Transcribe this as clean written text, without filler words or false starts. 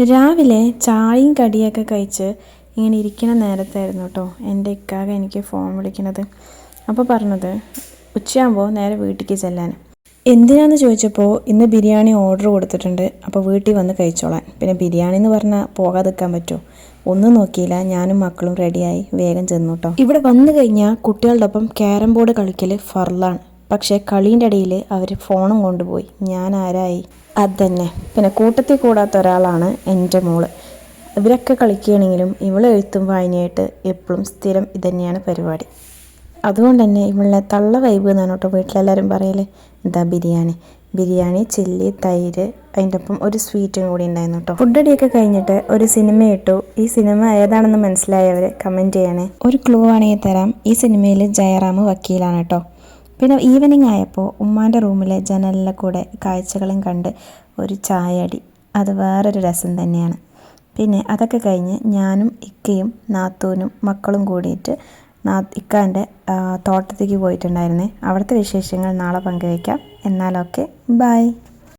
രാവിലെ ചായയും കടിയൊക്കെ കഴിച്ച് ഇങ്ങനെ ഇരിക്കുന്ന നേരത്തായിരുന്നു കേട്ടോ എൻ്റെ ഇക്കാക എനിക്ക് ഫോൺ വിളിക്കുന്നത്. അപ്പോൾ പറഞ്ഞത് ഉച്ചയാകുമ്പോൾ നേരെ വീട്ടിലേക്ക് ചെല്ലാൻ. എന്തിനാന്ന് ചോദിച്ചപ്പോൾ ഇന്ന് ബിരിയാണി ഓർഡർ കൊടുത്തിട്ടുണ്ട്, അപ്പോൾ വീട്ടിൽ വന്ന് കഴിച്ചോളാൻ. പിന്നെ ബിരിയാണി എന്ന് പറഞ്ഞാൽ പോകാതിരിക്കാൻ പറ്റുമോ? ഒന്നും നോക്കിയില്ല, ഞാനും മക്കളും റെഡിയായി വേഗം ചെന്നു കേട്ടോ. ഇവിടെ വന്നു കഴിഞ്ഞാൽ കുട്ടികളുടെ ഒപ്പം ക്യാരം ബോർഡ് കളിക്കൽ ഫർലാണ്. പക്ഷേ കളീൻ്റെ ഇടയിൽ അവർ ഫോണും കൊണ്ടുപോയി. ഞാൻ ആരായി? അതന്നെ. പിന്നെ കൂട്ടത്തിൽ കൂടാത്ത ഒരാളാണ് എൻ്റെ മോള്. ഇവരൊക്കെ കളിക്കുകയാണെങ്കിലും ഇവൾ എഴുത്തും വായനയായിട്ട് എപ്പോഴും സ്ഥിരം ഇതന്നെയാണ് പരിപാടി. അതുകൊണ്ട് തന്നെ ഇവളെ തള്ള വൈബ് എന്നാണ് കേട്ടോ വീട്ടിലെല്ലാവരും പറയൽ. എന്താ ബിരിയാണി ചില്ലി തൈര്, അതിൻ്റെ ഒപ്പം ഒരു സ്വീറ്റും കൂടി ഉണ്ടായിരുന്നു കേട്ടോ. ഫുഡടിയൊക്കെ കഴിഞ്ഞിട്ട് ഒരു സിനിമ ഇട്ടു. ഈ സിനിമ ഏതാണെന്ന് മനസ്സിലായവർ കമൻറ്റ് ചെയ്യണേ. ഒരു ക്ലൂ ആണെങ്കിൽ തരാം. ഈ സിനിമയിൽ ജയറാം വക്കീലാണ് കേട്ടോ. പിന്നെ ഈവനിങ് ആയപ്പോൾ ഉമ്മാൻ്റെ റൂമിലെ ജനലിലെ കൂടെ കാഴ്ചകളും കണ്ട് ഒരു ചായയടി, അത് വേറൊരു രസം തന്നെയാണ്. പിന്നെ അതൊക്കെ കഴിഞ്ഞ് ഞാനും ഇക്കയും നാത്തൂനും മക്കളും കൂടിയിട്ട് ഇക്കാൻ്റെ തോട്ടത്തേക്ക് പോയിട്ടുണ്ടായിരുന്നേ. അവിടുത്തെ വിശേഷങ്ങൾ നാളെ പങ്കുവയ്ക്കാം. എന്നാലൊക്കെ ബൈ.